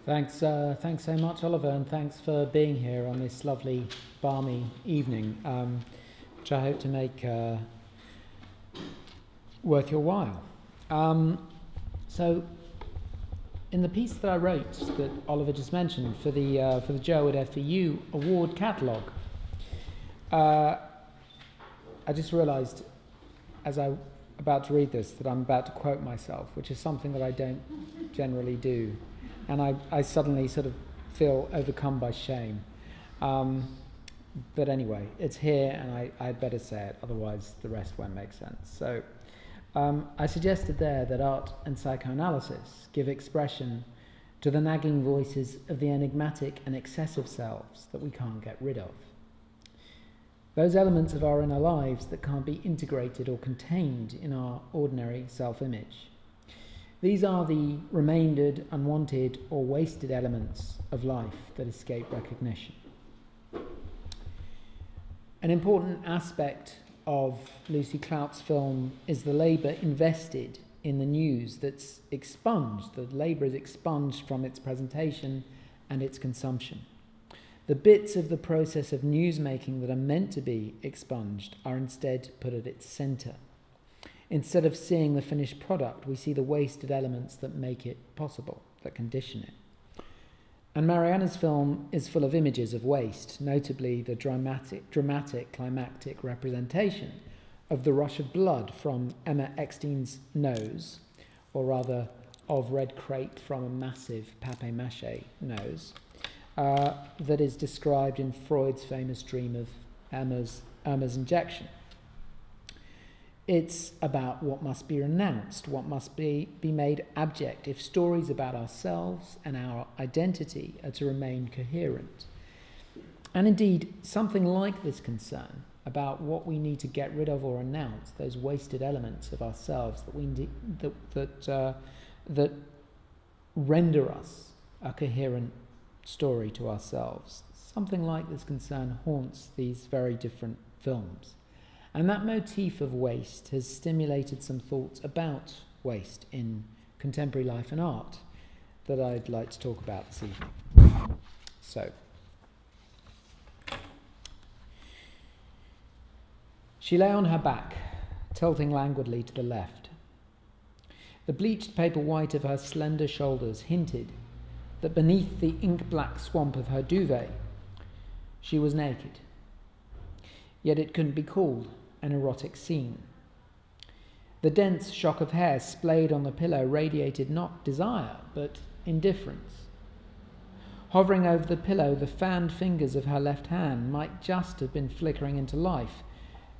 Thanks so much, Oliver, and thanks for being here on this lovely, balmy evening, which I hope to make worth your while. So, in the piece that I wrote, that Oliver just mentioned, for the Jerwood FVU Award catalogue, I just realised, as I'm about to read this, that I'm about to quote myself, which is something that I don't generally do. And I suddenly sort of feel overcome by shame. But anyway, it's here, and I'd better say it, otherwise the rest won't make sense. So I suggested there that art and psychoanalysis give expression to the nagging voices of the enigmatic and excessive selves that we can't get rid of. Those elements of our inner lives that can't be integrated or contained in our ordinary self-image. These are the remaindered, unwanted, or wasted elements of life that escape recognition. An important aspect of Lucy Clout's film is the labour invested in the news that's expunged. The labour is expunged from its presentation and its consumption. The bits of the process of newsmaking that are meant to be expunged are instead put at its centre. Instead of seeing the finished product, we see the wasted elements that make it possible, that condition it. And Mariana's film is full of images of waste, notably the dramatic, climactic representation of the rush of blood from Emma Eckstein's nose, or rather of red crepe from a massive papier-mâché nose, that is described in Freud's famous dream of Irma's injection. It's about what must be renounced, what must be made abject if stories about ourselves and our identity are to remain coherent. And indeed, something like this concern about what we need to get rid of or renounce, those wasted elements of ourselves that render us a coherent story to ourselves. Something like this concern haunts these very different films. And that motif of waste has stimulated some thoughts about waste in contemporary life and art that I'd like to talk about this evening. So, she lay on her back, tilting languidly to the left. The bleached paper white of her slender shoulders hinted that beneath the ink-black swamp of her duvet, she was naked. Yet it couldn't be called an erotic scene. The dense shock of hair splayed on the pillow radiated not desire, but indifference. Hovering over the pillow, the fanned fingers of her left hand might just have been flickering into life,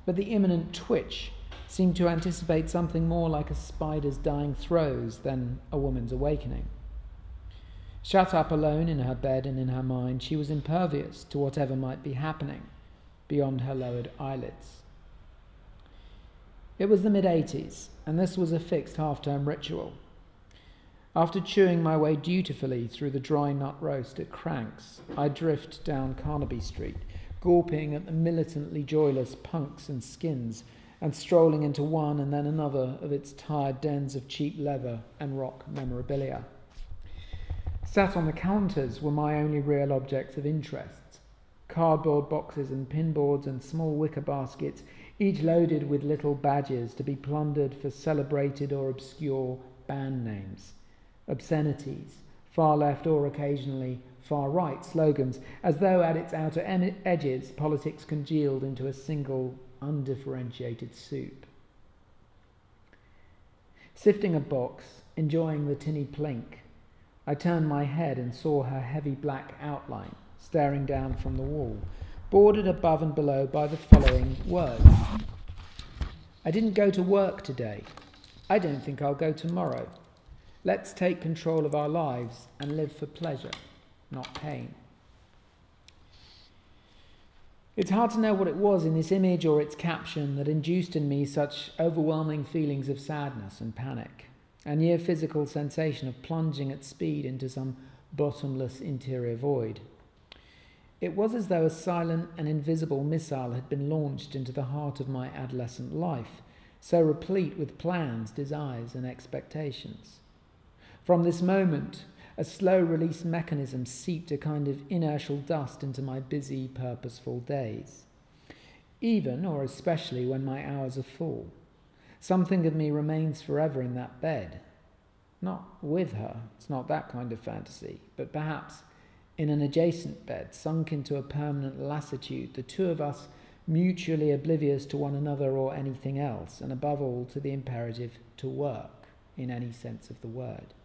but the imminent twitch seemed to anticipate something more like a spider's dying throes than a woman's awakening. Shut up alone in her bed and in her mind, she was impervious to whatever might be happening beyond her lowered eyelids. It was the mid-80s, and this was a fixed half-term ritual. After chewing my way dutifully through the dry nut roast at Crank's, I drift down Carnaby Street, gawping at the militantly joyless punks and skins, and strolling into one and then another of its tired dens of cheap leather and rock memorabilia. Sat on the counters were my only real objects of interest: cardboard boxes and pinboards and small wicker baskets, each loaded with little badges to be plundered for celebrated or obscure band names, obscenities, far left or occasionally far right slogans, as though at its outer edges politics congealed into a single undifferentiated soup. Sifting a box, enjoying the tinny plink, I turned my head and saw her heavy black outline staring down from the wall, bordered above and below by the following words: I didn't go to work today. I don't think I'll go tomorrow. Let's take control of our lives and live for pleasure, not pain. It's hard to know what it was in this image or its caption that induced in me such overwhelming feelings of sadness and panic, a near physical sensation of plunging at speed into some bottomless interior void. It was as though a silent and invisible missile had been launched into the heart of my adolescent life, so replete with plans, desires, and expectations. From this moment, a slow-release mechanism seeped a kind of inertial dust into my busy, purposeful days. Even, or especially, when my hours are full, something of me remains forever in that bed. Not with her, it's not that kind of fantasy, but perhaps in an adjacent bed, sunk into a permanent lassitude, the two of us mutually oblivious to one another or anything else, and above all to the imperative to work, in any sense of the word.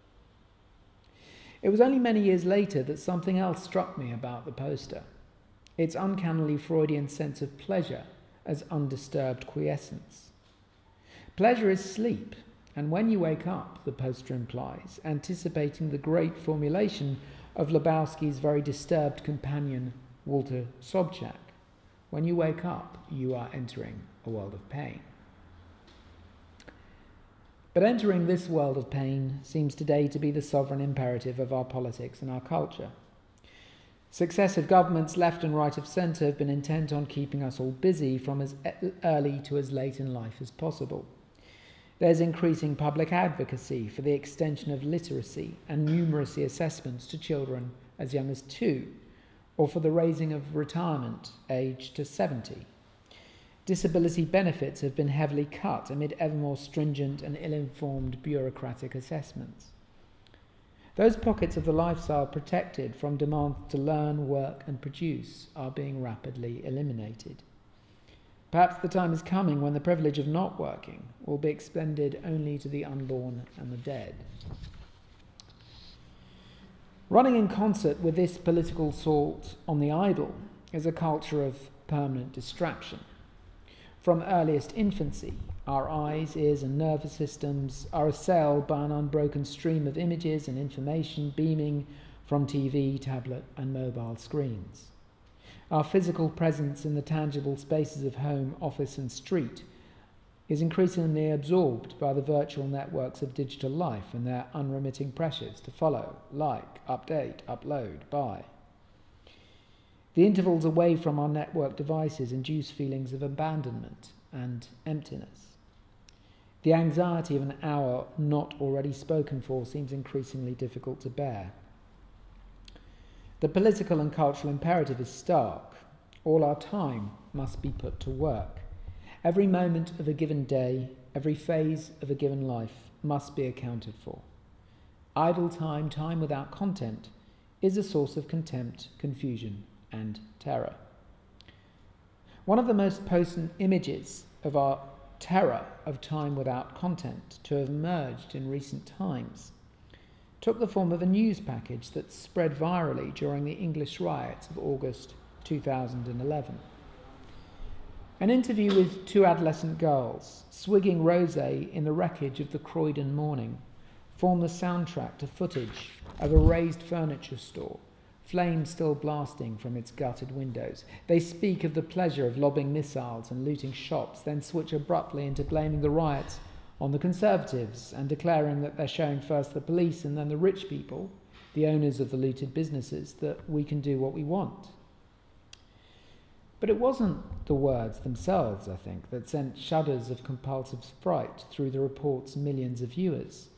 It was only many years later that something else struck me about the poster. Its uncannily Freudian sense of pleasure as undisturbed quiescence. Pleasure is sleep, and when you wake up, the poster implies, anticipating the great formulation of Lebowski's very disturbed companion, Walter Sobchak. When you wake up, you are entering a world of pain. But entering this world of pain seems today to be the sovereign imperative of our politics and our culture. Successive governments, left and right of centre, have been intent on keeping us all busy from as early to as late in life as possible. There's increasing public advocacy for the extension of literacy and numeracy assessments to children as young as 2, or for the raising of retirement age to 70. Disability benefits have been heavily cut amid ever more stringent and ill-informed bureaucratic assessments. Those pockets of the lifestyle protected from demands to learn, work and produce are being rapidly eliminated. Perhaps the time is coming when the privilege of not working will be extended only to the unborn and the dead. Running in concert with this political assault on the idle is a culture of permanent distraction. From earliest infancy, our eyes, ears and nervous systems are assailed by an unbroken stream of images and information beaming from TV, tablet and mobile screens. Our physical presence in the tangible spaces of home, office and street is increasingly absorbed by the virtual networks of digital life and their unremitting pressures to follow, like, update, upload, buy. The intervals away from our network devices induce feelings of abandonment and emptiness. The anxiety of an hour not already spoken for seems increasingly difficult to bear. The political and cultural imperative is stark. All our time must be put to work. Every moment of a given day, every phase of a given life must be accounted for. Idle time, time without content, is a source of contempt, confusion, and terror. One of the most potent images of our terror of time without content to have emerged in recent times took the form of a news package that spread virally during the English riots of August 2011. An interview with 2 adolescent girls, swigging rosé in the wreckage of the Croydon morning, formed the soundtrack to footage of a razed furniture store, flames still blasting from its gutted windows. They speak of the pleasure of lobbing missiles and looting shops, then switch abruptly into blaming the riots on the Conservatives and declaring that they're showing first the police and then the rich people, the owners of the looted businesses, that we can do what we want. But it wasn't the words themselves, I think, that sent shudders of compulsive fright through the report's millions of viewers,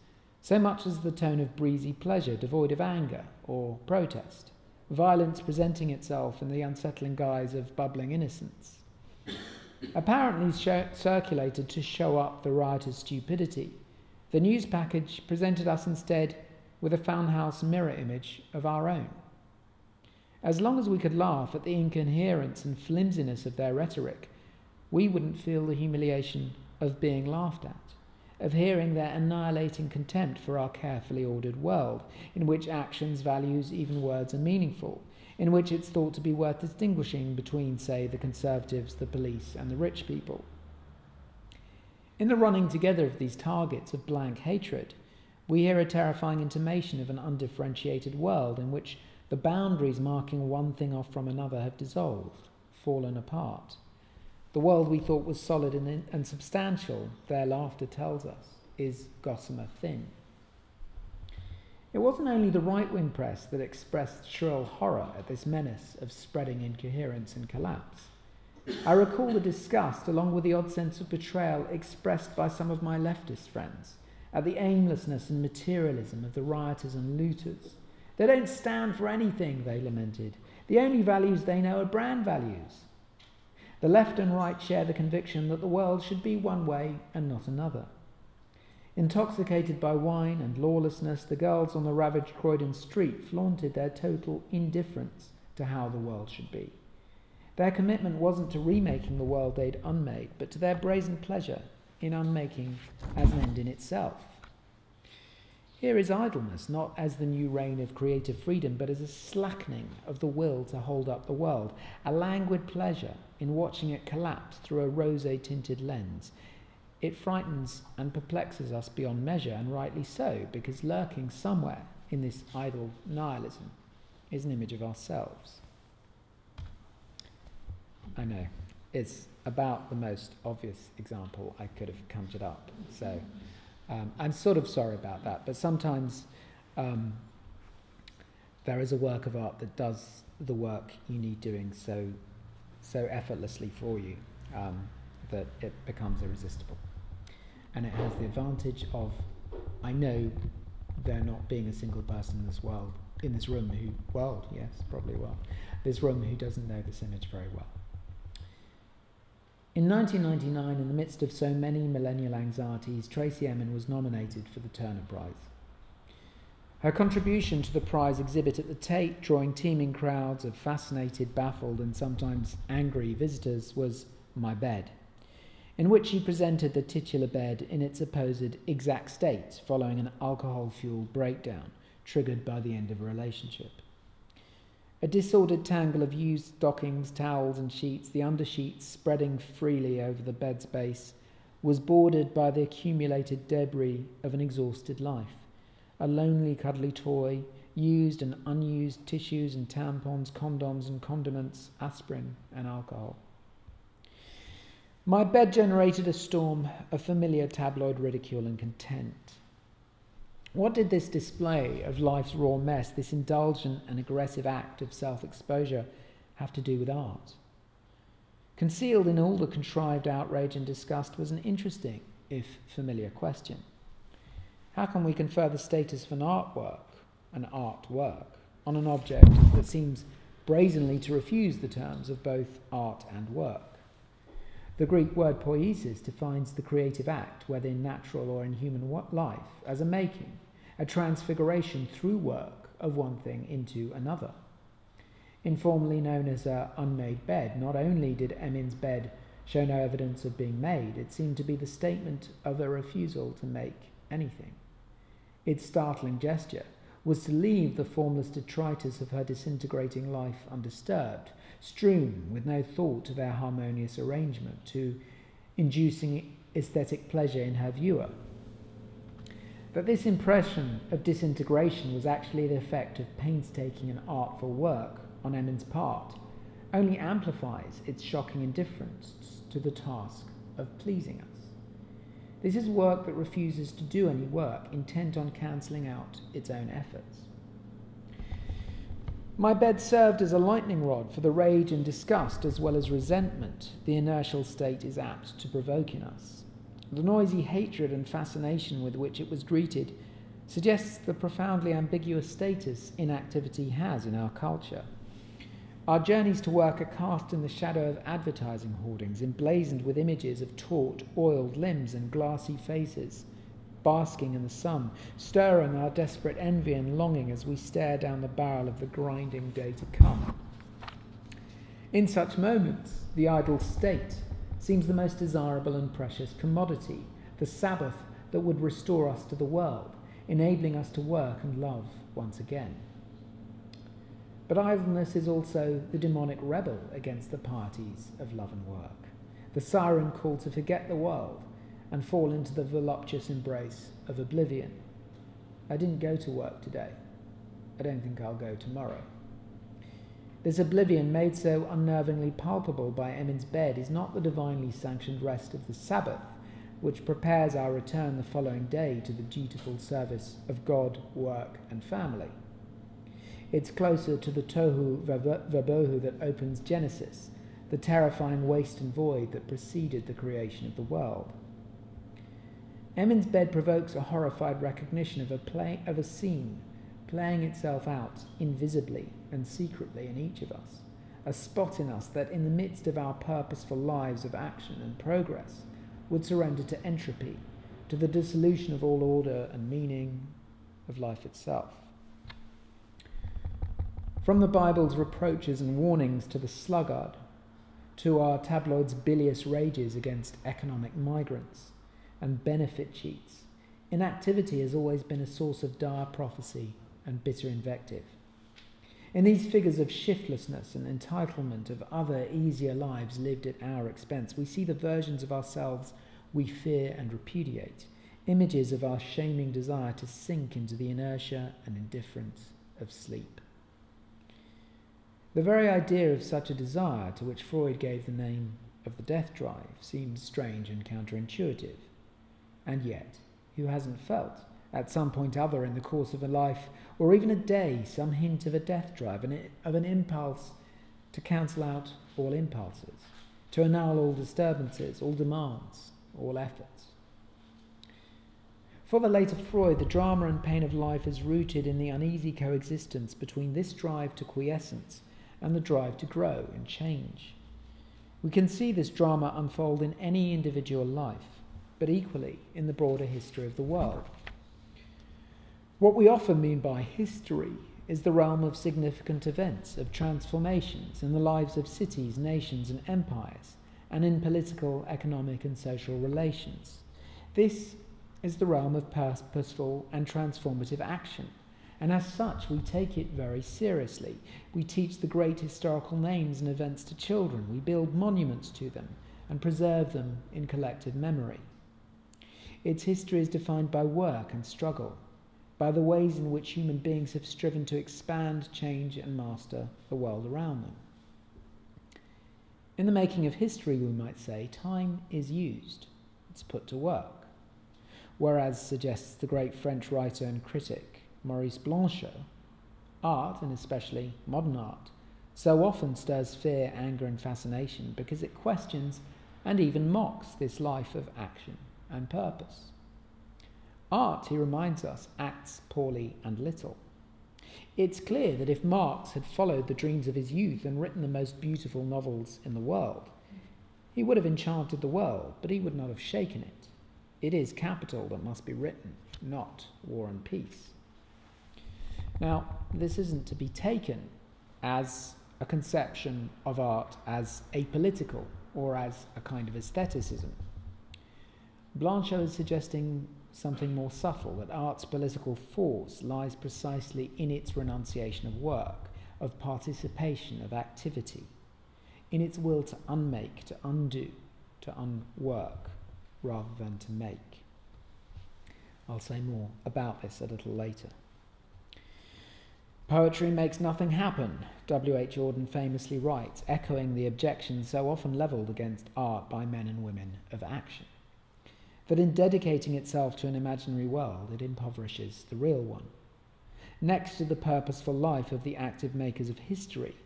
so much as the tone of breezy pleasure devoid of anger or protest, violence presenting itself in the unsettling guise of bubbling innocence. Apparently circulated to show up the rioters' stupidity, the news package presented us instead with a Foundhouse mirror image of our own. As long as we could laugh at the incoherence and flimsiness of their rhetoric, we wouldn't feel the humiliation of being laughed at, of hearing their annihilating contempt for our carefully ordered world, in which actions, values, even words are meaningful, in which it's thought to be worth distinguishing between, say, the Conservatives, the police, and the rich people. In the running together of these targets of blank hatred, we hear a terrifying intimation of an undifferentiated world in which the boundaries marking one thing off from another have dissolved, fallen apart. The world we thought was solid and substantial, their laughter tells us, is gossamer thin. It wasn't only the right-wing press that expressed shrill horror at this menace of spreading incoherence and collapse. I recall the disgust, along with the odd sense of betrayal, expressed by some of my leftist friends at the aimlessness and materialism of the rioters and looters. They don't stand for anything, they lamented. The only values they know are brand values. The left and right share the conviction that the world should be one way and not another. Intoxicated by wine and lawlessness, the girls on the ravaged Croydon street flaunted their total indifference to how the world should be. Their commitment wasn't to remaking the world they'd unmade, but to their brazen pleasure in unmaking as an end in itself. Here is idleness, not as the new reign of creative freedom, but as a slackening of the will to hold up the world, a languid pleasure in watching it collapse through a rosé-tinted lens. It frightens and perplexes us beyond measure, and rightly so, because lurking somewhere in this idle nihilism is an image of ourselves. I know, it's about the most obvious example I could have conjured up, so I'm sort of sorry about that, but sometimes there is a work of art that does the work you need doing so effortlessly for you that it becomes irresistible. And it has the advantage of, I know there not being a single person in this world, in this room who, this room who doesn't know this image very well. In 1999, in the midst of so many millennial anxieties, Tracey Emin was nominated for the Turner Prize. Her contribution to the prize exhibit at the Tate, drawing teeming crowds of fascinated, baffled, and sometimes angry visitors, was My Bed, in which she presented the titular bed in its supposed exact state following an alcohol-fueled breakdown triggered by the end of a relationship. A disordered tangle of used stockings, towels and sheets, the undersheets spreading freely over the bed's base, was bordered by the accumulated debris of an exhausted life. A lonely, cuddly toy, used and unused tissues and tampons, condoms and condiments, aspirin and alcohol. My Bed generated a storm of familiar tabloid ridicule and contempt. What did this display of life's raw mess, this indulgent and aggressive act of self-exposure, have to do with art? Concealed in all the contrived outrage and disgust was an interesting, if familiar, question. How can we confer the status of an artwork, on an object that seems brazenly to refuse the terms of both art and work? The Greek word poiesis defines the creative act, whether in natural or in human life, as a making, a transfiguration through work of one thing into another. Informally known as a unmade bed, not only did Emin's bed show no evidence of being made, it seemed to be the statement of a refusal to make anything. Its startling gesture was to leave the formless detritus of her disintegrating life undisturbed, strewn with no thought to their harmonious arrangement, to inducing aesthetic pleasure in her viewer. That this impression of disintegration was actually the effect of painstaking and artful work on Emin's part only amplifies its shocking indifference to the task of pleasing us. This is work that refuses to do any work, intent on cancelling out its own efforts. My Bed served as a lightning rod for the rage and disgust as well as resentment the inertial state is apt to provoke in us. The noisy hatred and fascination with which it was greeted suggests the profoundly ambiguous status inactivity has in our culture. Our journeys to work are cast in the shadow of advertising hoardings, emblazoned with images of taut, oiled limbs and glassy faces, basking in the sun, stirring our desperate envy and longing as we stare down the barrel of the grinding day to come. In such moments, the idle state seems the most desirable and precious commodity, the Sabbath that would restore us to the world, enabling us to work and love once again. But idleness is also the demonic rebel against the pieties of love and work, the siren call to forget the world and fall into the voluptuous embrace of oblivion. I didn't go to work today. I don't think I'll go tomorrow. This oblivion, made so unnervingly palpable by Emin's bed, is not the divinely sanctioned rest of the Sabbath, which prepares our return the following day to the dutiful service of God, work, and family. It's closer to the tohu vabohu that opens Genesis, the terrifying waste and void that preceded the creation of the world. Emin's bed provokes a horrified recognition of a scene playing itself out invisibly and secretly in each of us, a spot in us that in the midst of our purposeful lives of action and progress would surrender to entropy, to the dissolution of all order and meaning of life itself. From the Bible's reproaches and warnings to the sluggard, to our tabloids' bilious rages against economic migrants and benefit cheats, inactivity has always been a source of dire prophecy and bitter invective. In these figures of shiftlessness and entitlement of other, easier lives lived at our expense, we see the versions of ourselves we fear and repudiate, images of our shaming desire to sink into the inertia and indifference of sleep. The very idea of such a desire, to which Freud gave the name of the death drive, seems strange and counterintuitive. And yet, who hasn't felt, at some point other in the course of a life, or even a day, some hint of a death drive, of an impulse to cancel out all impulses, to annul all disturbances, all demands, all efforts? For the later Freud, the drama and pain of life is rooted in the uneasy coexistence between this drive to quiescence and the drive to grow and change. We can see this drama unfold in any individual life, but equally in the broader history of the world. What we often mean by history is the realm of significant events, of transformations in the lives of cities, nations, and empires, and in political, economic, and social relations. This is the realm of purposeful and transformative action, and as such we take it very seriously. We teach the great historical names and events to children, we build monuments to them, and preserve them in collective memory. Its history is defined by work and struggle, by the ways in which human beings have striven to expand, change, and master the world around them. In the making of history, we might say, time is used, it's put to work. Whereas, suggests the great French writer and critic Maurice Blanchot, art, and especially modern art, so often stirs fear, anger, and fascination because it questions and even mocks this life of action and purpose. Art, he reminds us, acts poorly and little. It's clear that if Marx had followed the dreams of his youth and written the most beautiful novels in the world, he would have enchanted the world, but he would not have shaken it. It is capital that must be written, not war and peace. Now, this isn't to be taken as a conception of art as apolitical or as a kind of aestheticism. Blanchot is suggesting something more subtle, that art's political force lies precisely in its renunciation of work, of participation, of activity, in its will to unmake, to undo, to unwork, rather than to make. I'll say more about this a little later. Poetry makes nothing happen, W.H. Auden famously writes, echoing the objections so often levelled against art by men and women of action, that in dedicating itself to an imaginary world, it impoverishes the real one. Next to the purposeful life of the active makers of history,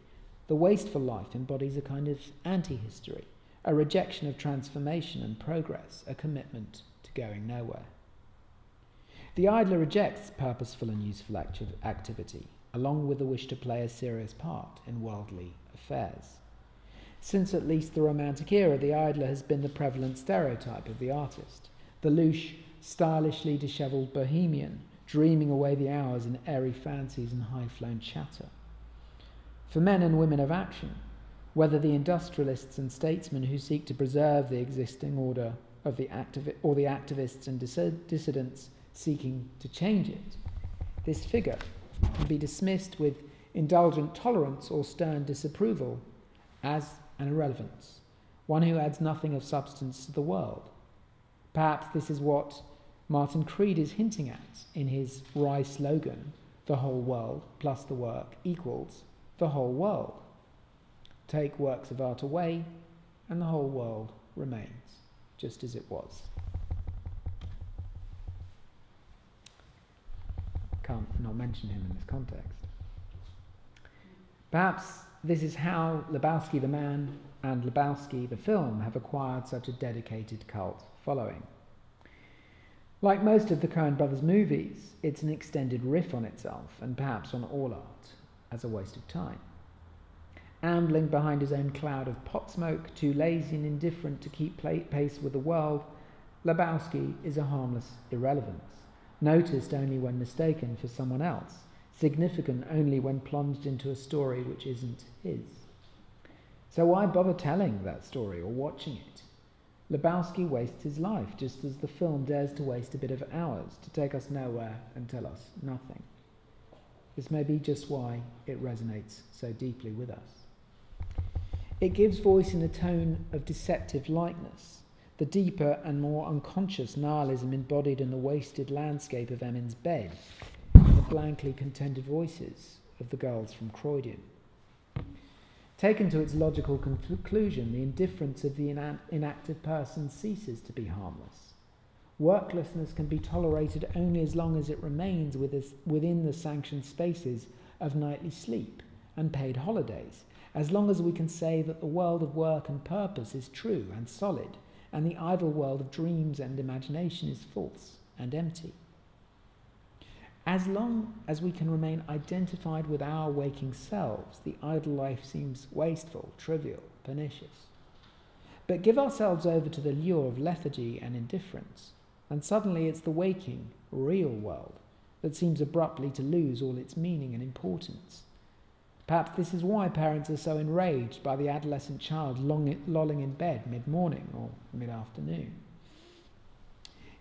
the wasteful life embodies a kind of anti-history, a rejection of transformation and progress, a commitment to going nowhere. The idler rejects purposeful and useful activity, along with the wish to play a serious part in worldly affairs. Since at least the Romantic era, the idler has been the prevalent stereotype of the artist, the louche, stylishly dishevelled bohemian, dreaming away the hours in airy fancies and high-flown chatter. For men and women of action, whether the industrialists and statesmen who seek to preserve the existing order of the or the activists and dissidents seeking to change it, this figure can be dismissed with indulgent tolerance or stern disapproval as an irrelevance, one who adds nothing of substance to the world. Perhaps this is what Martin Creed is hinting at in his wry slogan, "The whole world plus the work equals the whole world." Take works of art away, and the whole world remains just as it was. Can't not mention him in this context. Perhaps this is how Lebowski the man and Lebowski the film have acquired such a dedicated cult following. Like most of the Coen brothers' movies, it's an extended riff on itself, and perhaps on all art, as a waste of time. Ambling behind his own cloud of pot smoke, too lazy and indifferent to keep pace with the world, Lebowski is a harmless irrelevance, noticed only when mistaken for someone else, significant only when plunged into a story which isn't his. So why bother telling that story or watching it? Lebowski wastes his life, just as the film dares to waste a bit of ours to take us nowhere and tell us nothing. This may be just why it resonates so deeply with us. It gives voice in a tone of deceptive lightness, the deeper and more unconscious nihilism embodied in the wasted landscape of Emin's bed, and the blankly contented voices of the girls from Croydon. Taken to its logical conclusion, the indifference of the inactive person ceases to be harmless. Worklessness can be tolerated only as long as it remains within the sanctioned spaces of nightly sleep and paid holidays, as long as we can say that the world of work and purpose is true and solid, and the idle world of dreams and imagination is false and empty. As long as we can remain identified with our waking selves, the idle life seems wasteful, trivial, pernicious. But give ourselves over to the lure of lethargy and indifference, and suddenly it's the waking, real world that seems abruptly to lose all its meaning and importance. Perhaps this is why parents are so enraged by the adolescent child lolling in bed mid-morning or mid-afternoon.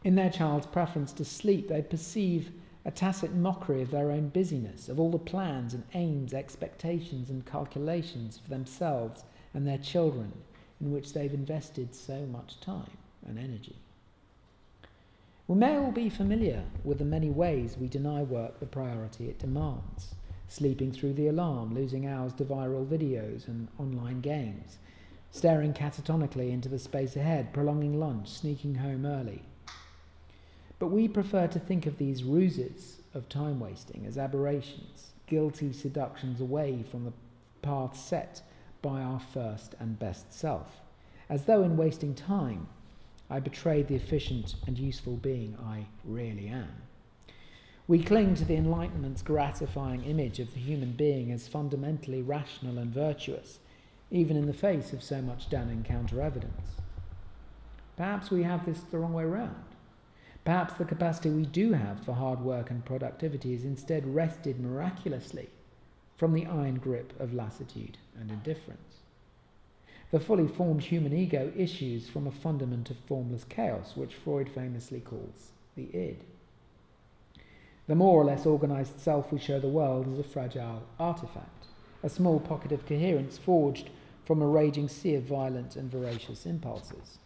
In their child's preference to sleep, they perceive a tacit mockery of their own busyness, of all the plans and aims, expectations and calculations for themselves and their children in which they've invested so much time and energy. We may all be familiar with the many ways we deny work the priority it demands. Sleeping through the alarm, losing hours to viral videos and online games, staring catatonically into the space ahead, prolonging lunch, sneaking home early. But we prefer to think of these ruses of time wasting as aberrations, guilty seductions away from the path set by our first and best self, as though in wasting time I betrayed the efficient and useful being I really am. We cling to the Enlightenment's gratifying image of the human being as fundamentally rational and virtuous, even in the face of so much damning counter-evidence. Perhaps we have this the wrong way round. Perhaps the capacity we do have for hard work and productivity is instead wrested miraculously from the iron grip of lassitude and indifference. The fully formed human ego issues from a fundament of formless chaos, which Freud famously calls the id. The more or less organized self we show the world is a fragile artifact, a small pocket of coherence forged from a raging sea of violent and voracious impulses.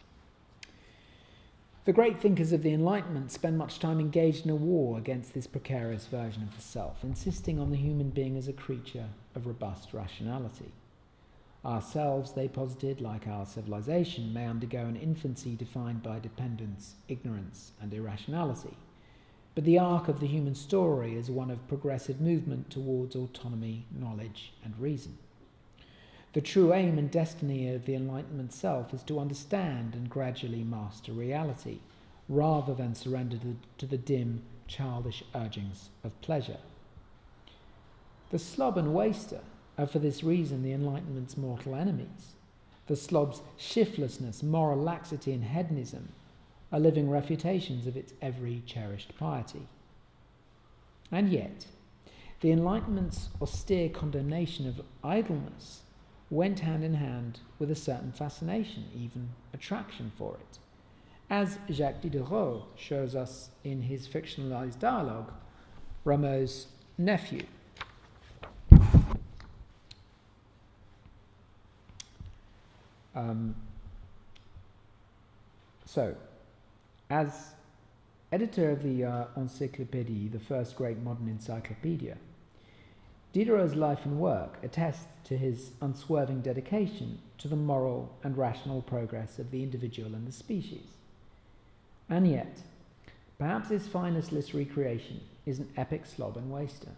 The great thinkers of the Enlightenment spend much time engaged in a war against this precarious version of the self, insisting on the human being as a creature of robust rationality. Ourselves, they posited, like our civilization, may undergo an infancy defined by dependence, ignorance, and irrationality. But the arc of the human story is one of progressive movement towards autonomy, knowledge, and reason. The true aim and destiny of the Enlightenment self is to understand and gradually master reality, rather than surrender to the dim, childish urgings of pleasure. The slob and waster are for this reason the Enlightenment's mortal enemies. The slob's shiftlessness, moral laxity, and hedonism are living refutations of its every cherished piety. And yet, the Enlightenment's austere condemnation of idleness went hand in hand with a certain fascination, even attraction for it. As Jacques Diderot shows us in his fictionalized dialogue, Ramas' nephew. As editor of the Encyclopédie, the first great modern encyclopedia, Diderot's life and work attest to his unswerving dedication to the moral and rational progress of the individual and the species. And yet, perhaps his finest literary creation is an epic slob and waster.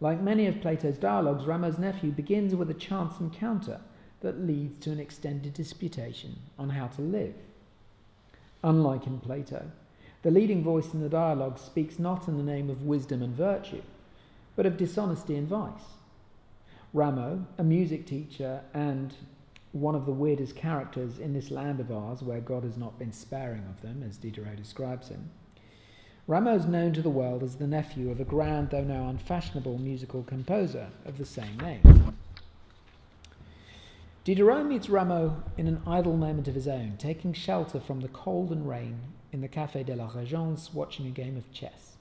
Like many of Plato's dialogues, Ramas' nephew begins with a chance encounter that leads to an extended disputation on how to live. Unlike in Plato, The leading voice in the dialogue speaks not in the name of wisdom and virtue, but of dishonesty and vice. Rameau, a music teacher and one of the weirdest characters in this land of ours, where God has not been sparing of them, as Diderot describes him, Rameau is known to the world as the nephew of a grand, though now unfashionable, musical composer of the same name. Diderot meets Rameau in an idle moment of his own, taking shelter from the cold and rain in the Café de la Régence, watching a game of chess.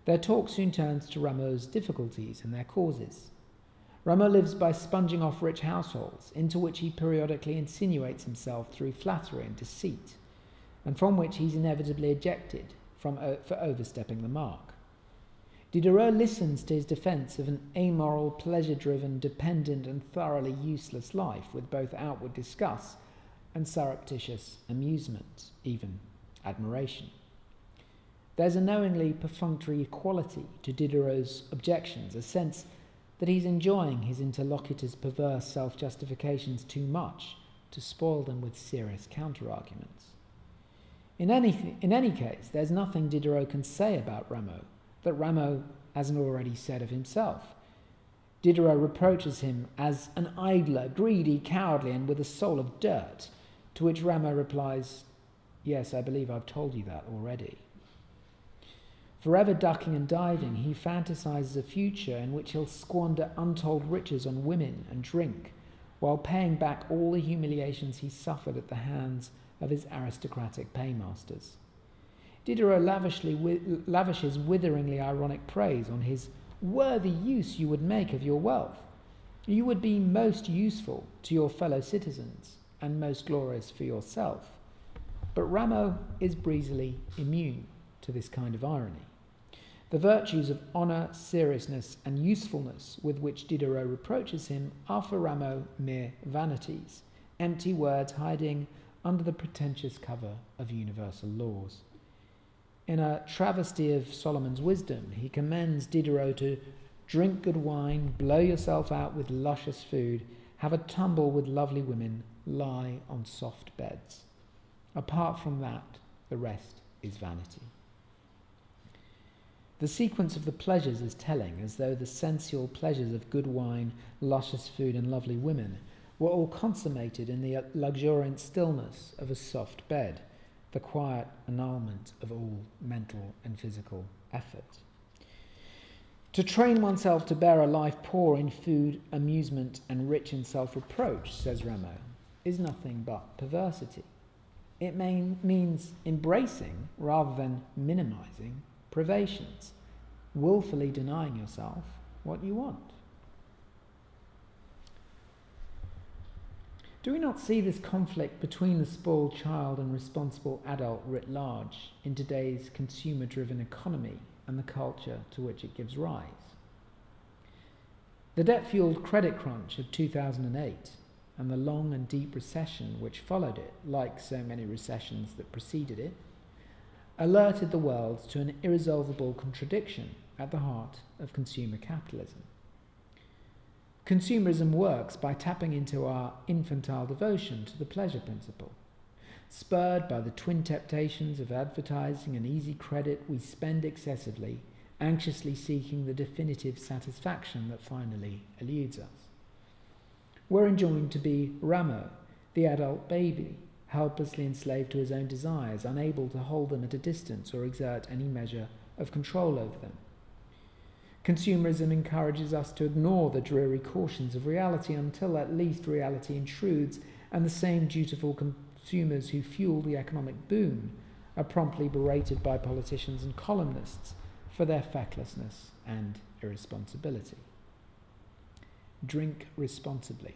Their talk soon turns to Rameau's difficulties and their causes. Rameau lives by sponging off rich households, into which he periodically insinuates himself through flattery and deceit, and from which he's inevitably ejected for overstepping the mark. Diderot listens to his defence of an amoral, pleasure-driven, dependent and thoroughly useless life with both outward disgust and surreptitious amusement, even admiration. There's a knowingly perfunctory quality to Diderot's objections, a sense that he's enjoying his interlocutor's perverse self-justifications too much to spoil them with serious counter-arguments. In any case, there's nothing Diderot can say about Rameau that Rameau hasn't already said of himself. Diderot reproaches him as an idler, greedy, cowardly, and with a soul of dirt, to which Rameau replies, "Yes, I believe I've told you that already." Forever ducking and diving, he fantasizes a future in which he'll squander untold riches on women and drink, while paying back all the humiliations he suffered at the hands of his aristocratic paymasters. Diderot lavishes witheringly ironic praise on his worthy use you would make of your wealth. You would be most useful to your fellow citizens and most glorious for yourself. But Rameau is breezily immune to this kind of irony. The virtues of honour, seriousness, and usefulness with which Diderot reproaches him are for Rameau mere vanities, empty words hiding under the pretentious cover of universal laws. In a travesty of Solomon's wisdom, he commends Diderot to drink good wine, blow yourself out with luscious food, have a tumble with lovely women, lie on soft beds. Apart from that, the rest is vanity. The sequence of the pleasures is telling, as though the sensual pleasures of good wine, luscious food, and lovely women were all consummated in the luxuriant stillness of a soft bed, the quiet annulment of all mental and physical effort. To train oneself to bear a life poor in food, amusement, and rich in self-reproach, says Rameau, is nothing but perversity. It means embracing, rather than minimizing, privations, willfully denying yourself what you want. Do we not see this conflict between the spoiled child and responsible adult writ large in today's consumer-driven economy and the culture to which it gives rise? The debt-fueled credit crunch of 2008 and the long and deep recession which followed it, like so many recessions that preceded it, alerted the world to an irresolvable contradiction at the heart of consumer capitalism. Consumerism works by tapping into our infantile devotion to the pleasure principle. Spurred by the twin temptations of advertising and easy credit, we spend excessively, anxiously seeking the definitive satisfaction that finally eludes us. We're enjoined to be Rameau, the adult baby, helplessly enslaved to his own desires, unable to hold them at a distance or exert any measure of control over them. Consumerism encourages us to ignore the dreary cautions of reality until at least reality intrudes, and the same dutiful consumers who fuel the economic boom are promptly berated by politicians and columnists for their fecklessness and irresponsibility. Drink responsibly,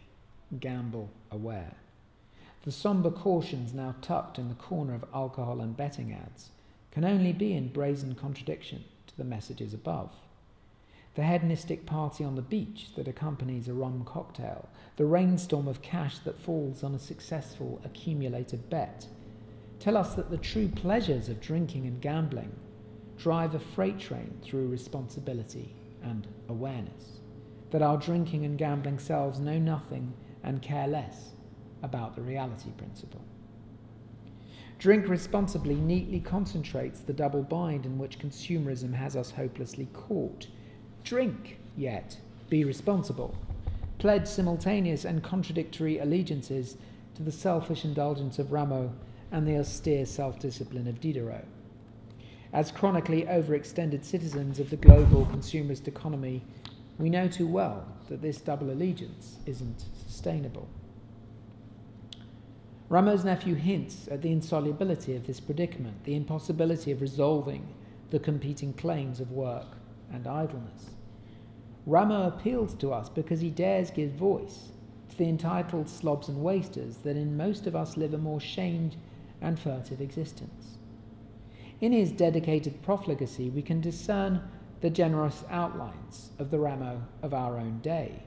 gamble aware. The sombre cautions now tucked in the corner of alcohol and betting ads can only be in brazen contradiction to the messages above. The hedonistic party on the beach that accompanies a rum cocktail, the rainstorm of cash that falls on a successful accumulated bet, tell us that the true pleasures of drinking and gambling drive a freight train through responsibility and awareness, that our drinking and gambling selves know nothing and care less about the reality principle. Drink responsibly neatly concentrates the double bind in which consumerism has us hopelessly caught. Drink, yet be responsible. Pledge simultaneous and contradictory allegiances to the selfish indulgence of Rameau and the austere self-discipline of Diderot. As chronically overextended citizens of the global consumerist economy, we know too well that this double allegiance isn't sustainable. Rameau's nephew hints at the insolubility of this predicament, the impossibility of resolving the competing claims of work and idleness. Rameau appeals to us because he dares give voice to the entitled slobs and wasters that in most of us live a more shamed and furtive existence. In his dedicated profligacy, we can discern the generous outlines of the Rameau of our own day,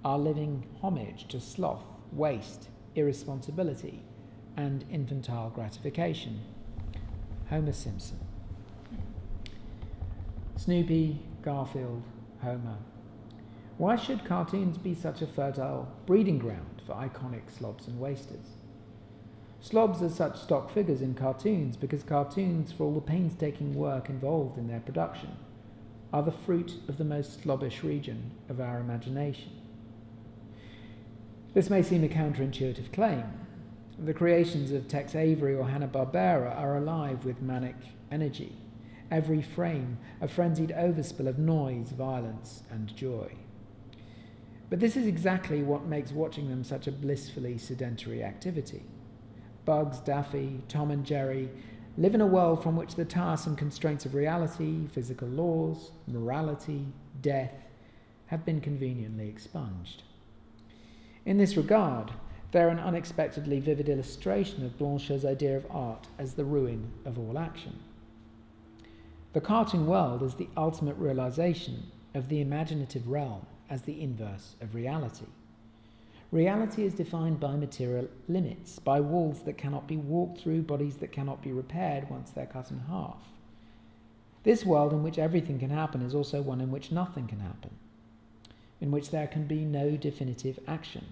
our living homage to sloth, waste, irresponsibility, and infantile gratification. Homer Simpson. Snoopy, Garfield, Homer. Why should cartoons be such a fertile breeding ground for iconic slobs and wasters? Slobs are such stock figures in cartoons because cartoons, for all the painstaking work involved in their production, are the fruit of the most slobbish region of our imagination. This may seem a counterintuitive claim. The creations of Tex Avery or Hanna-Barbera are alive with manic energy, every frame a frenzied overspill of noise, violence, and joy. But this is exactly what makes watching them such a blissfully sedentary activity. Bugs, Daffy, Tom and Jerry live in a world from which the tiresome constraints of reality, physical laws, morality, death have been conveniently expunged. In this regard, they're an unexpectedly vivid illustration of Blanchot's idea of art as the ruin of all action. The cartoon world is the ultimate realization of the imaginative realm as the inverse of reality. Reality is defined by material limits, by walls that cannot be walked through, bodies that cannot be repaired once they're cut in half. This world in which everything can happen is also one in which nothing can happen, in which there can be no definitive action.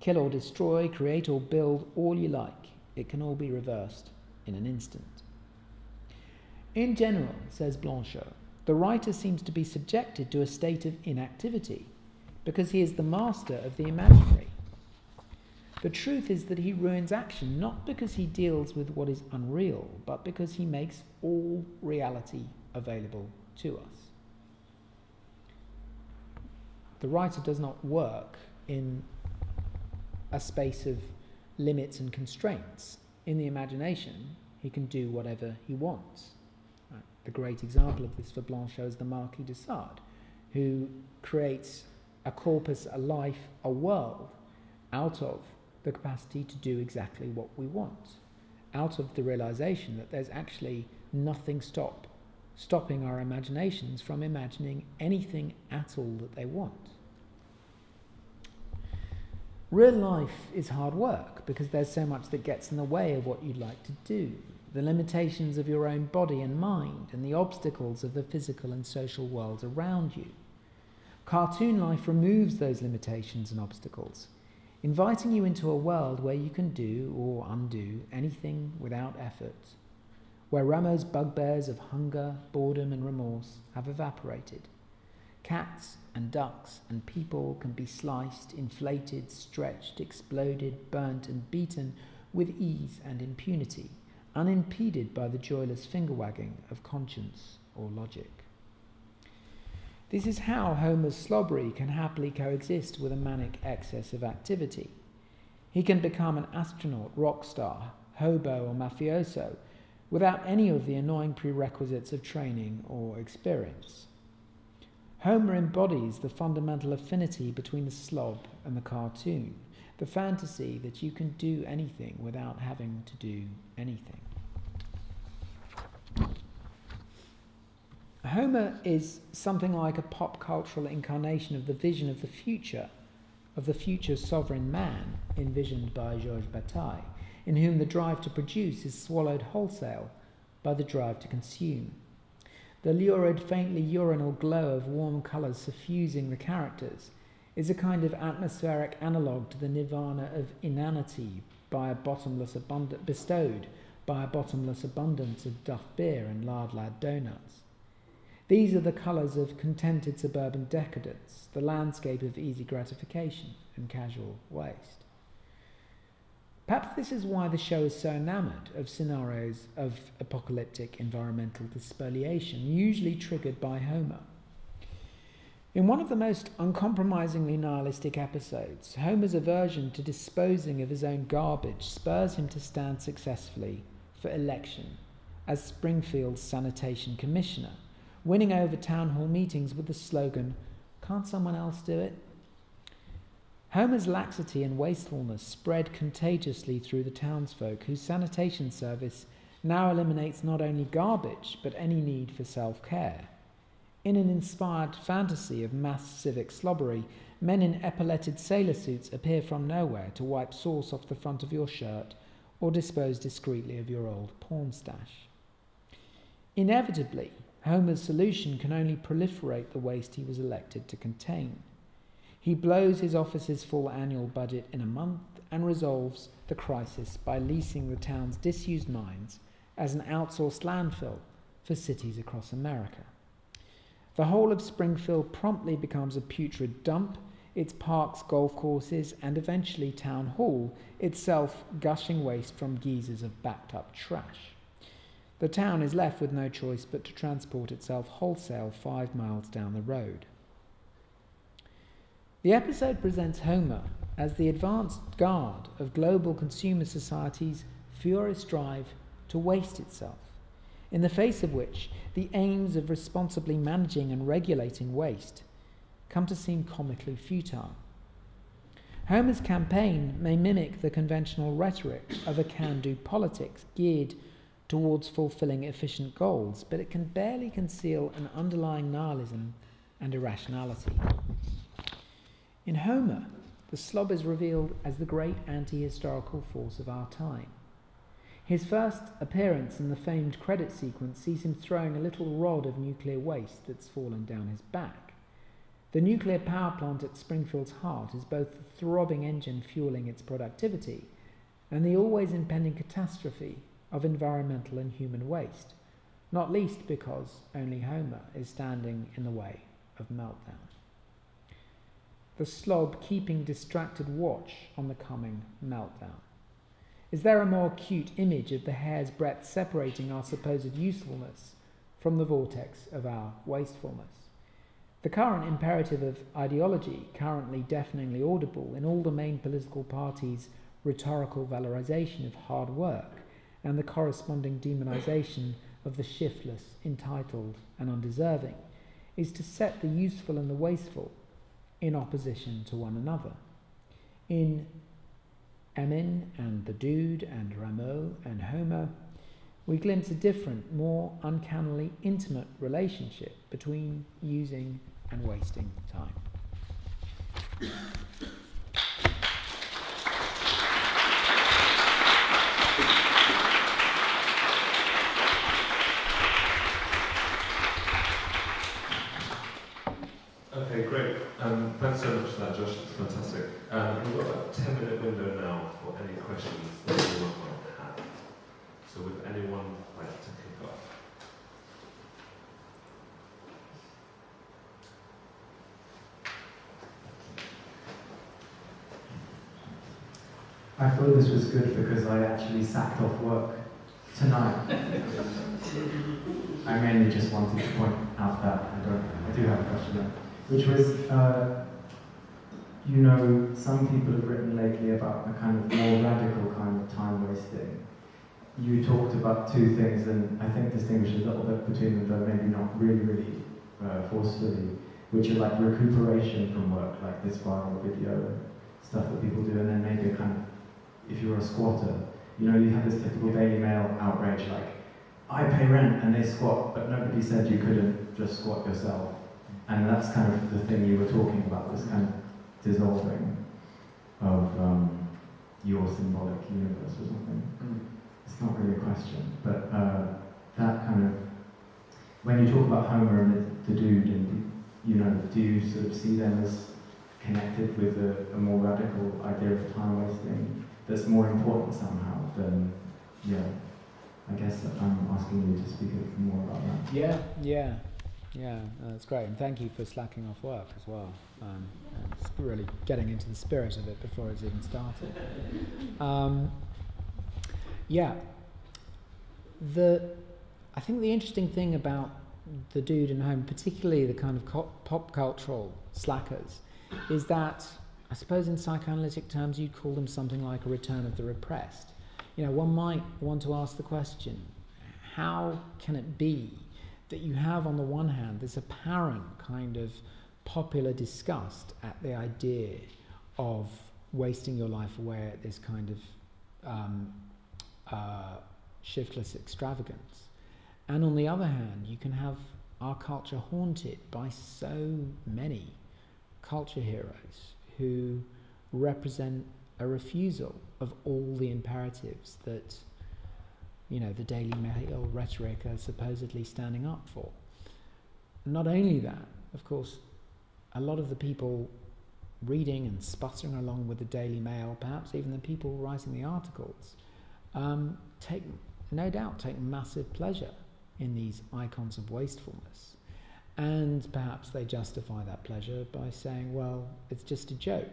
Kill or destroy, create or build, all you like. It can all be reversed in an instant. In general, says Blanchot, the writer seems to be subjected to a state of inactivity because he is the master of the imaginary. The truth is that he ruins action not because he deals with what is unreal, but because he makes all reality available to us. The writer does not work in a space of limits and constraints. In the imagination, he can do whatever he wants. The great example of this for Blanchot is the Marquis de Sade, who creates a corpus, a life, a world out of the capacity to do exactly what we want, out of the realization that there's actually nothing stopping our imaginations from imagining anything at all that they want. Real life is hard work because there's so much that gets in the way of what you'd like to do. The limitations of your own body and mind, and the obstacles of the physical and social world around you. Cartoon life removes those limitations and obstacles, inviting you into a world where you can do or undo anything without effort, where Rameau's bugbears of hunger, boredom and remorse have evaporated. Cats and ducks and people can be sliced, inflated, stretched, exploded, burnt and beaten with ease and impunity, unimpeded by the joyless finger-wagging of conscience or logic. This is how Homer's slobbery can happily coexist with a manic excess of activity. He can become an astronaut, rock star, hobo or mafioso without any of the annoying prerequisites of training or experience. Homer embodies the fundamental affinity between the slob and the cartoon, the fantasy that you can do anything without having to do anything. Homer is something like a pop cultural incarnation of the vision of the future sovereign man envisioned by Georges Bataille, in whom the drive to produce is swallowed wholesale by the drive to consume. The lurid, faintly urinal glow of warm colours suffusing the characters is a kind of atmospheric analogue to the nirvana of inanity bestowed by a bottomless abundance of Duff beer and lard-lad donuts. These are the colours of contented suburban decadence, the landscape of easy gratification and casual waste. Perhaps this is why the show is so enamoured of scenarios of apocalyptic environmental despoliation, usually triggered by Homer. In one of the most uncompromisingly nihilistic episodes, Homer's aversion to disposing of his own garbage spurs him to stand successfully for election as Springfield's sanitation commissioner, winning over town hall meetings with the slogan, "Can't someone else do it?" Homer's laxity and wastefulness spread contagiously through the townsfolk, whose sanitation service now eliminates not only garbage, but any need for self-care. In an inspired fantasy of mass civic slobbery, men in epauletted sailor suits appear from nowhere to wipe sauce off the front of your shirt or dispose discreetly of your old porn stash. Inevitably, Homer's solution can only proliferate the waste he was elected to contain. He blows his office's full annual budget in a month and resolves the crisis by leasing the town's disused mines as an outsourced landfill for cities across America. The whole of Springfield promptly becomes a putrid dump, its parks, golf courses, and eventually Town Hall, itself gushing waste from geysers of backed-up trash. The town is left with no choice but to transport itself wholesale 5 miles down the road. The episode presents Homer as the advanced guard of global consumer society's furious drive to waste itself, in the face of which the aims of responsibly managing and regulating waste come to seem comically futile. Homer's campaign may mimic the conventional rhetoric of a can-do politics geared towards fulfilling efficient goals, but it can barely conceal an underlying nihilism and irrationality. In Homer, the slob is revealed as the great anti-historical force of our time. His first appearance in the famed credit sequence sees him throwing a little rod of nuclear waste that's fallen down his back. The nuclear power plant at Springfield's heart is both the throbbing engine fueling its productivity and the always impending catastrophe of environmental and human waste, not least because only Homer is standing in the way of meltdown. The slob keeping distracted watch on the coming meltdown. Is there a more acute image of the hair's breadth separating our supposed usefulness from the vortex of our wastefulness? The current imperative of ideology, currently deafeningly audible in all the main political parties' rhetorical valorization of hard work and the corresponding demonization of the shiftless, entitled, and undeserving, is to set the useful and the wasteful in opposition to one another. In Emin and the Dude and Rameau and Homer, we glimpse a different, more uncannily intimate relationship between using and wasting time. Okay, great. Thanks so much for that, Josh. It's fantastic. We've got about a 10-minute window now for any questions that anyone might have. So would anyone like to kick off? I thought this was good because I actually sacked off work tonight. I mainly just wanted to point out that I do have a question there, which was, you know, some people have written lately about a kind of more radical kind of time wasting. You talked about two things, and I think distinguish a little bit between them, though maybe not really forcefully, which are like recuperation from work, like this viral video stuff that people do, and then maybe a kind of, if you're a squatter, you know, you have this typical Daily Mail outrage, like, I pay rent and they squat, but nobody said you couldn't just squat yourself. And that's kind of the thing you were talking about, this kind of dissolving of your symbolic universe or something. It's not really a question, but that kind of, when you talk about Homer and the dude, and you know, do you sort of see them as connected with a more radical idea of time wasting that's more important somehow than, yeah, I guess I'm asking you to speak a little more about that. Yeah, that's great, and thank you for slacking off work as well. It's really getting into the spirit of it before it's even started. I think the interesting thing about the dude and home, particularly the kind of pop cultural slackers, is that I suppose in psychoanalytic terms you'd call them something like a return of the repressed. You know, one might want to ask the question, how can it be that you have on the one hand this apparent kind of popular disgust at the idea of wasting your life away at this kind of shiftless extravagance, and on the other hand you can have our culture haunted by so many culture heroes who represent a refusal of all the imperatives that, you know, the Daily Mail rhetoric are supposedly standing up for. Not only that, of course, a lot of the people reading and sputtering along with the Daily Mail, perhaps even the people writing the articles, take massive pleasure in these icons of wastefulness. And perhaps they justify that pleasure by saying, well, it's just a joke.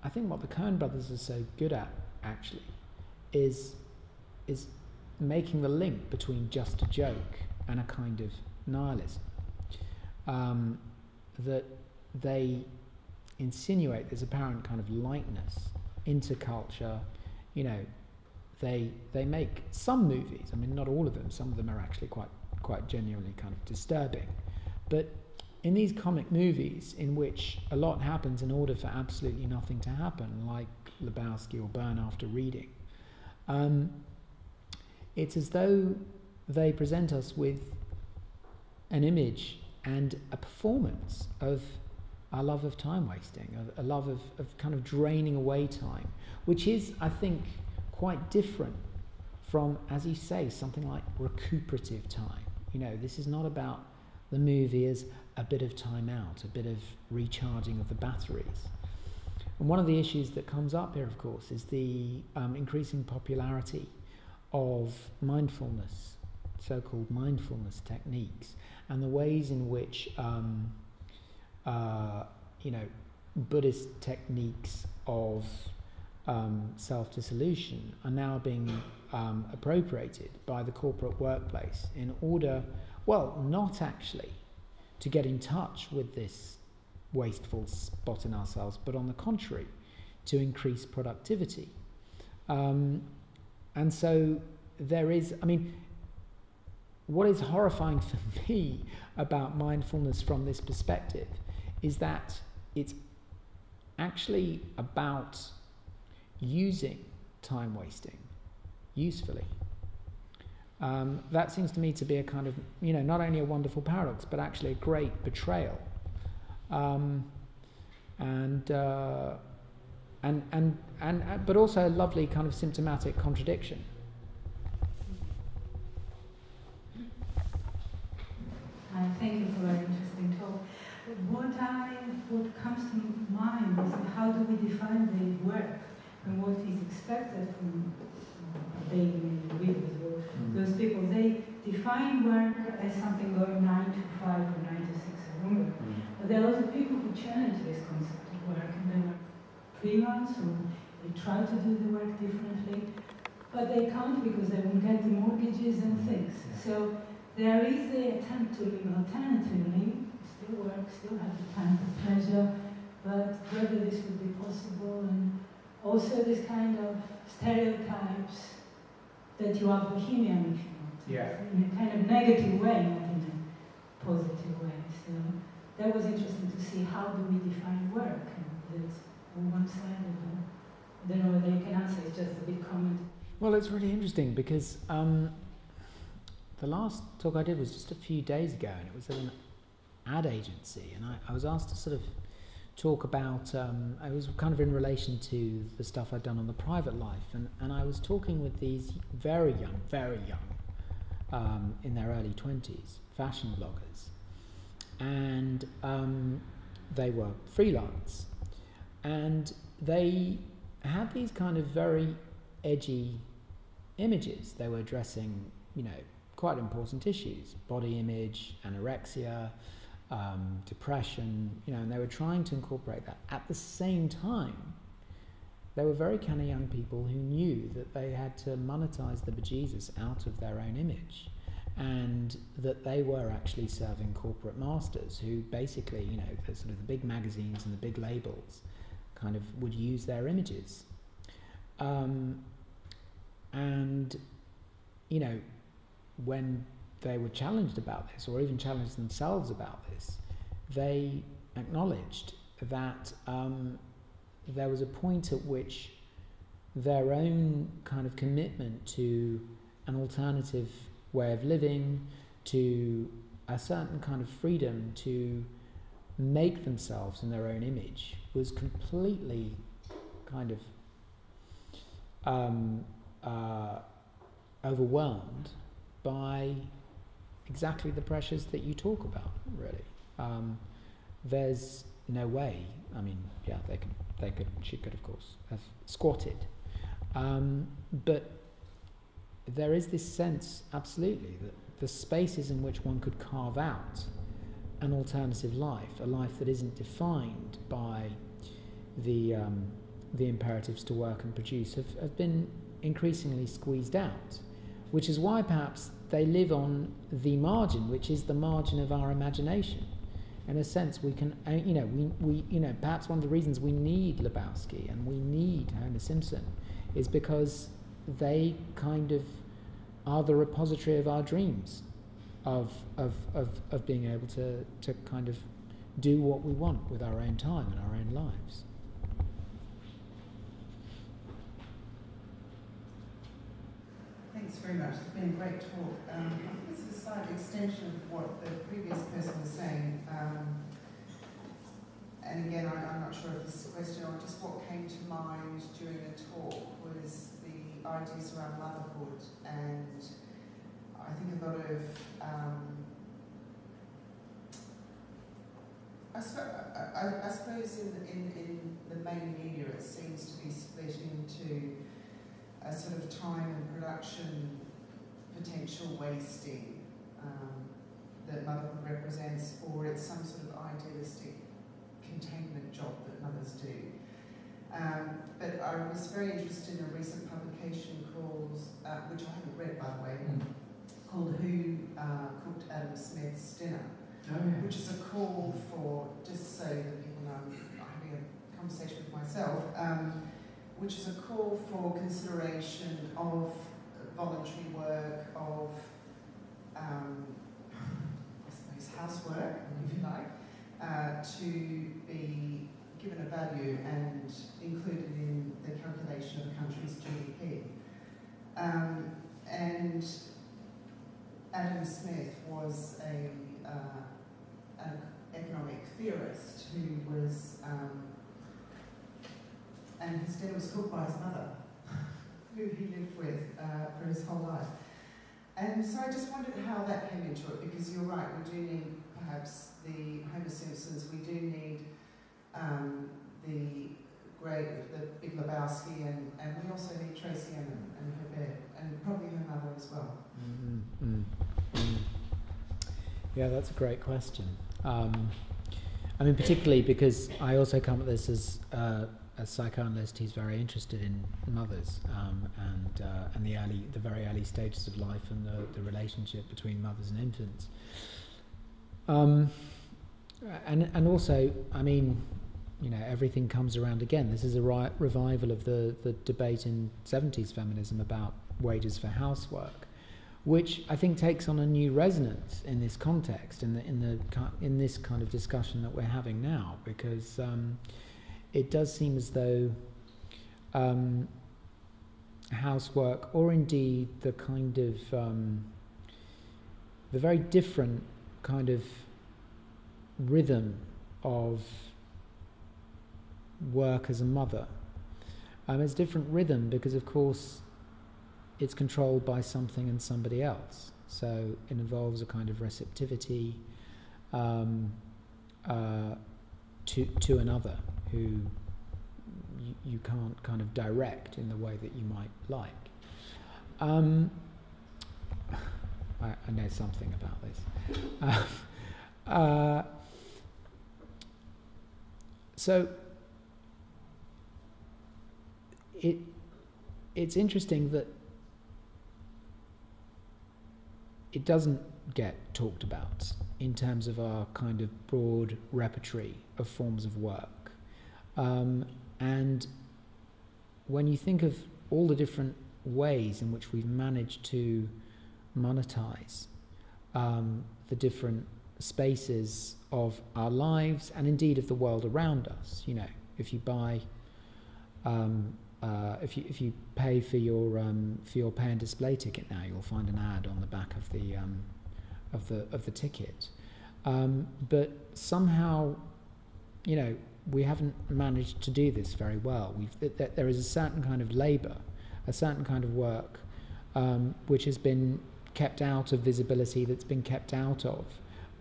I think what the Cohen brothers are so good at, actually, is making the link between just a joke and a kind of nihilism. That they insinuate this apparent kind of lightness into culture. You know, they make some movies, I mean not all of them, some of them are actually quite genuinely kind of disturbing, but in these comic movies in which a lot happens in order for absolutely nothing to happen, like Lebowski or Burn After Reading, it's as though they present us with an image and a performance of our love of time wasting, a love of kind of draining away time, which is, I think, quite different from, as you say, something like recuperative time. You know, this is not about the movie as a bit of time out, a bit of recharging of the batteries. And one of the issues that comes up here, of course, is the increasing popularity of mindfulness, so-called mindfulness techniques, and the ways in which, you know, Buddhist techniques of self-dissolution are now being appropriated by the corporate workplace in order, well, not actually to get in touch with this wasteful spot in ourselves, but on the contrary, to increase productivity. And so there is, I mean, what is horrifying for me about mindfulness from this perspective is that it's actually about using time wasting usefully. That seems to me to be a kind of, you know, not only a wonderful paradox, but actually a great betrayal, but also a lovely kind of symptomatic contradiction. Thank you for a very interesting talk. What comes to mind is how do we define the work and what is expected from daily readers or those people. They define work as something going 9 to 5 or 9 to 6 or longer. But there are also people who challenge this concept of work, and they work freelance or they try to do the work differently, but they can't because they won't get the mortgages and things. So there is the attempt to live alternatively, still work, still have the time for pleasure, but whether this would be possible, and also this kind of stereotypes that you are bohemian, if you want, in a kind of negative way, not in a positive way. So that was interesting to see how do we define work, and that's one-sided. I don't know whether you can answer, it's just a big comment. Well, it's really interesting because the last talk I did was just a few days ago, and it was at an ad agency, and I was asked to sort of talk about, I was kind of in relation to the stuff I'd done on the private life, and I was talking with these very young, in their early 20s, fashion bloggers, and they were freelance, and they had these kind of very edgy images. They were addressing, quite important issues: body image, anorexia, depression, and they were trying to incorporate that. At the same time, they were very kind of young people who knew that they had to monetize the bejesus out of their own image, and that they were actually serving corporate masters who basically, the sort of the big magazines and the big labels kind of would use their images. And, when they were challenged about this, or even challenged themselves about this, they acknowledged that there was a point at which their own kind of commitment to an alternative way of living, to a certain kind of freedom to make themselves in their own image, was completely kind of overwhelmed by exactly the pressures that you talk about, really. There's no way, she could of course have squatted, but there is this sense, absolutely, that the spaces in which one could carve out an alternative life, a life that isn't defined by the imperatives to work and produce, have been increasingly squeezed out, which is why perhaps they live on the margin, which is the margin of our imagination. In a sense, we can, perhaps one of the reasons we need Lebowski and we need Homer Simpson is because they kind of are the repository of our dreams, of being able to kind of do what we want with our own time and our own lives. Thanks very much. It's been a great talk. I think this is a slight extension of what the previous person was saying. And again, I'm not sure if this is a question or just what came to mind during the talk was the ideas around motherhood, and I think a lot of I suppose in the main media it seems to be split into a sort of time and production potential wasting that motherhood represents, or it's some sort of idealistic containment job that mothers do. But I was very interested in a recent publication called, which I haven't read by the way, called Who Cooked Adam Smith's Dinner, which is a call for, just so that people know I'm having a conversation with myself, which is a call for consideration of voluntary work, of I suppose housework, if you like, to be given a value and included in the calculation of a country's GDP. And Adam Smith was an economic theorist who was, and his dinner was cooked by his mother, who he lived with for his whole life. And so I just wondered how that came into it, because you're right, we do need perhaps the Homer Simpsons, we do need the Big Lebowski, and we also need Tracy Emin and her bed, and probably her mother as well. Yeah, that's a great question. Particularly because I also come at this as a psychoanalyst who's very interested in mothers and the very early stages of life and the relationship between mothers and infants. And also, everything comes around again. This is a revival of the debate in 70s feminism about wages for housework, which I think takes on a new resonance in this context, in this kind of discussion that we're having now, because it does seem as though housework, or indeed the kind of the very different kind of rhythm of work as a mother, it's a different rhythm because, of course, it's controlled by something and somebody else. So it involves a kind of receptivity to another who you can't kind of direct in the way that you might like. I know something about this. So it's interesting that it doesn't get talked about in terms of our kind of broad repertory of forms of work. And when you think of all the different ways in which we've managed to monetize the different spaces of our lives and indeed of the world around us, you know, if you buy, if you pay for your pay and display ticket now, you'll find an ad on the back of the ticket. But somehow, you know, we haven't managed to do this very well. There is a certain kind of labour, a certain kind of work, which has been kept out of visibility, that's been kept out of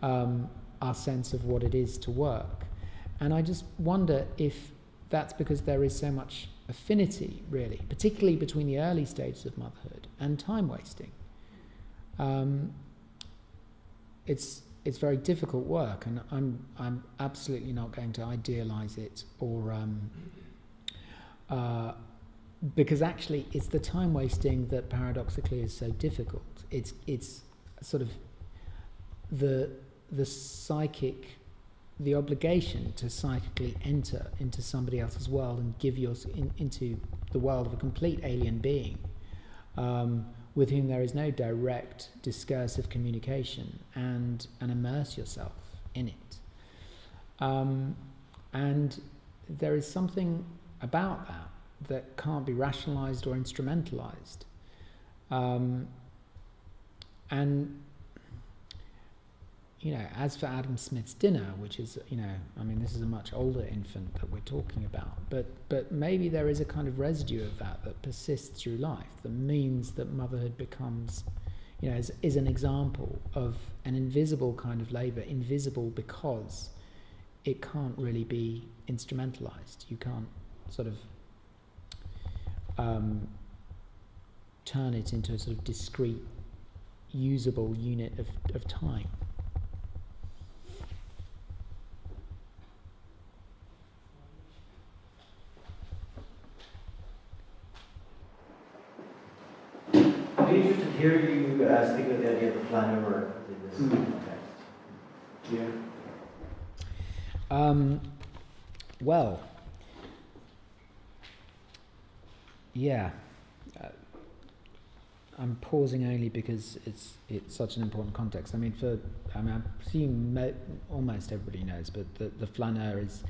our sense of what it is to work. And I just wonder if that's because there is so much affinity, really, particularly between the early stages of motherhood and time wasting. It's very difficult work, and I'm absolutely not going to idealize it or because actually it's the time wasting that paradoxically is so difficult. It's sort of the psychic, the obligation to psychically enter into somebody else's world and give into the world of a complete alien being, with whom there is no direct discursive communication, and immerse yourself in it. And there is something about that can't be rationalized or instrumentalized. And, you know, as for Adam Smith's Dinner, which is, you know, I mean, this is a much older infant that we're talking about, but maybe there is a kind of residue of that persists through life, that means that motherhood becomes, you know, is an example of an invisible kind of labour, invisible because it can't really be instrumentalized. You can't sort of turn it into a sort of discrete, usable unit of time. I'd be interested to hear you speak of the idea of the Flener in this context. Yeah. Well, yeah. I'm pausing only because it's such an important context. I mean, I presume almost everybody knows, but the Flener is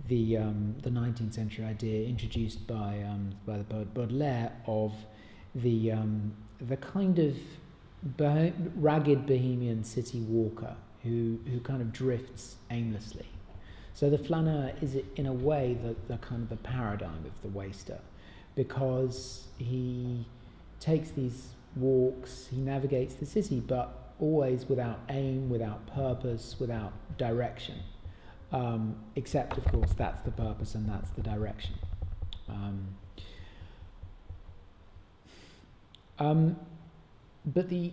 the 19th century idea introduced by the poet Baudelaire of the kind of ragged bohemian city walker who kind of drifts aimlessly. So the Flener is in a way the kind of the paradigm of the waster, because he takes these walks, he navigates the city, but always without aim, without purpose, without direction. Except, of course, that's the purpose and that's the direction. But the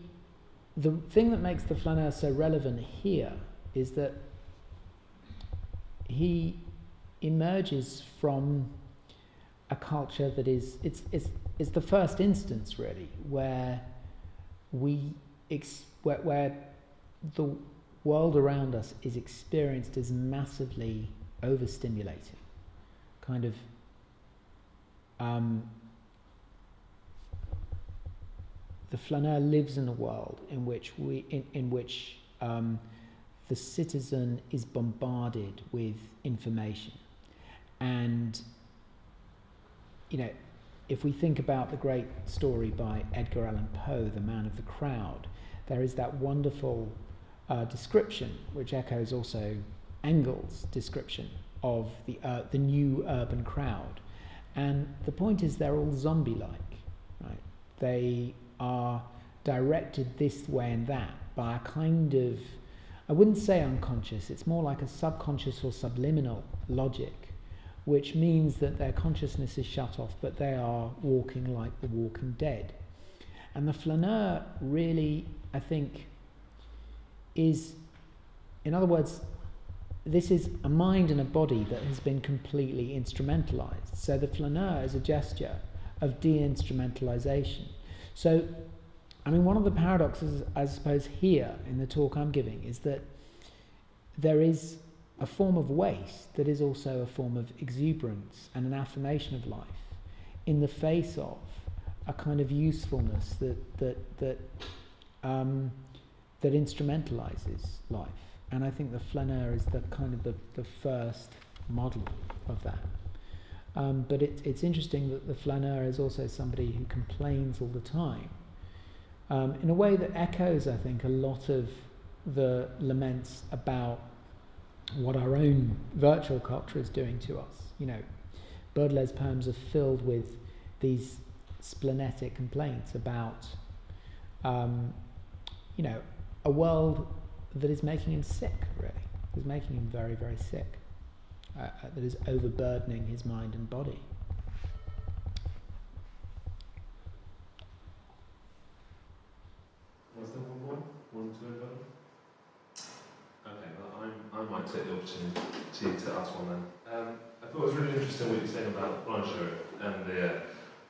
thing that makes the Flener so relevant here is that he emerges from a culture that is the first instance, really, where where the world around us is experienced as massively overstimulated, kind of the Flener lives in a world in which the citizen is bombarded with information. And, you know, if we think about the great story by Edgar Allan Poe, The Man of the Crowd, there is that wonderful description, which echoes also Engels' description of the new urban crowd. And the point is they're all zombie-like, right? They are directed this way and that by a kind of, I wouldn't say unconscious, it's more like a subconscious or subliminal logic, which means that their consciousness is shut off, but they are walking like the walking dead. And the flaneur really, I think, is, in other words, this is a mind and a body that has been completely instrumentalized. So the flaneur is a gesture of de-instrumentalization. So, I mean, one of the paradoxes, I suppose, here in the talk I'm giving is that there is a form of waste that is also a form of exuberance and an affirmation of life in the face of a kind of usefulness that instrumentalizes life. And I think the flaneur is the kind of the first model of that. But it's interesting that the flaneur is also somebody who complains all the time, in a way that echoes, I think, a lot of the laments about what our own virtual culture is doing to us. You know, Baudelaire's poems are filled with these splenetic complaints about, you know, a world that is making him sick, really. Is making him very, very sick. That is overburdening his mind and body. Was there one more? One, two, another? Okay, well, I might take the opportunity to ask one then. I thought it was really interesting what you're saying about Blanchot and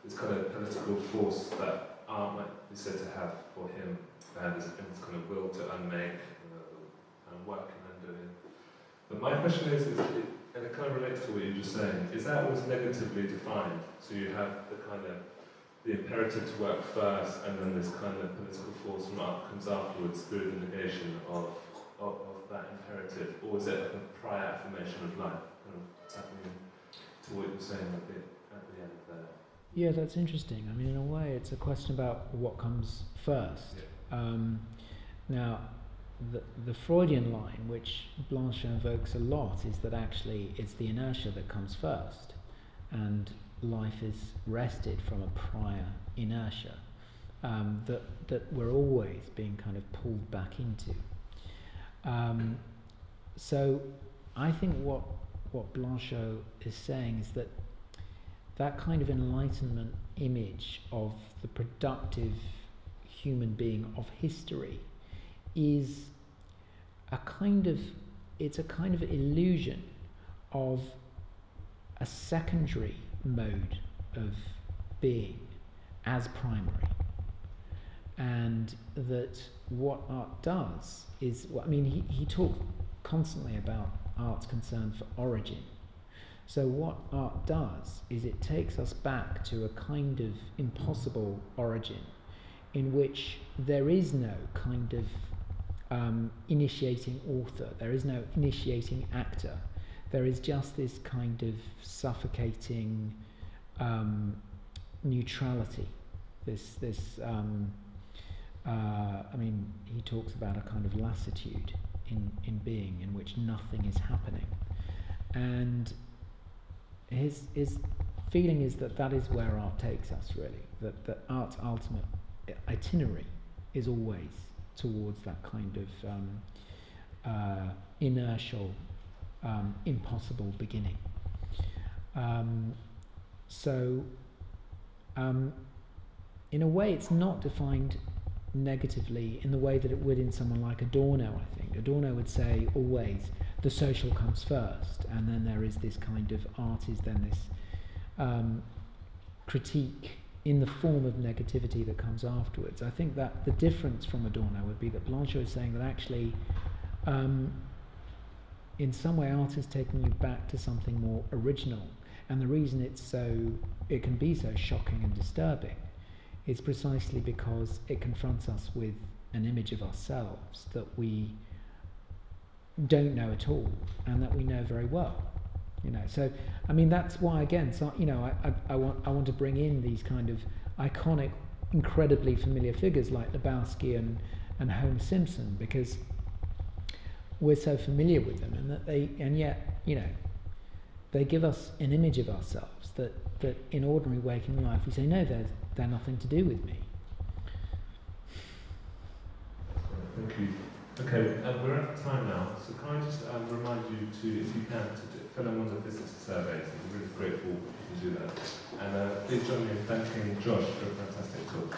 this kind of political force that art might be said to have for him, and this kind of will to unmake, and work and undoing. But my question is and it kind of relates to what you were just saying, is that always negatively defined? So you have the kind of the imperative to work first, and then this kind of political force from art comes afterwards through the negation of that imperative, or is it like a prior affirmation of life, kind of tapping to what you were saying at the end there? Yeah, that's interesting. I mean, in a way, it's a question about what comes first. Yeah. Now, the Freudian line, which Blanchot invokes a lot, is that actually it's the inertia that comes first, and life is wrested from a prior inertia that we're always being kind of pulled back into. So I think what Blanchot is saying is that kind of enlightenment image of the productive human being of history is a kind of illusion of a secondary mode of being as primary, and that what art does is, I mean, he talks constantly about art's concern for origin. So what art does is it takes us back to a kind of impossible origin in which there is no kind of initiating author, there is no initiating actor, there is just this kind of suffocating neutrality, I mean, he talks about a kind of lassitude in being in which nothing is happening, and his feeling is that is where art takes us, really, that art's ultimate itinerary is always towards that kind of inertial, impossible beginning. So in a way it's not defined negatively in the way that it would in someone like Adorno, I think. Adorno would say always the social comes first, and then there is this kind of art is then this critique in the form of negativity that comes afterwards. I think that the difference from Adorno would be that Blanchot is saying that actually in some way art is taking you back to something more original, and the reason it can be so shocking and disturbing is precisely because it confronts us with an image of ourselves that we don't know at all and that we know very well. You know, so I mean that's why again, so you know, I want to bring in these kind of iconic, incredibly familiar figures like Lebowski and Homer Simpson, because we're so familiar with them, and yet you know they give us an image of ourselves that in ordinary waking life we say no, they're nothing to do with me. Thank you. Okay, we're at time now, so can I just remind you to, if you can, to fill in one of the visitor surveys. I'm really grateful if you can do that. And please join me in thanking Josh for a fantastic talk.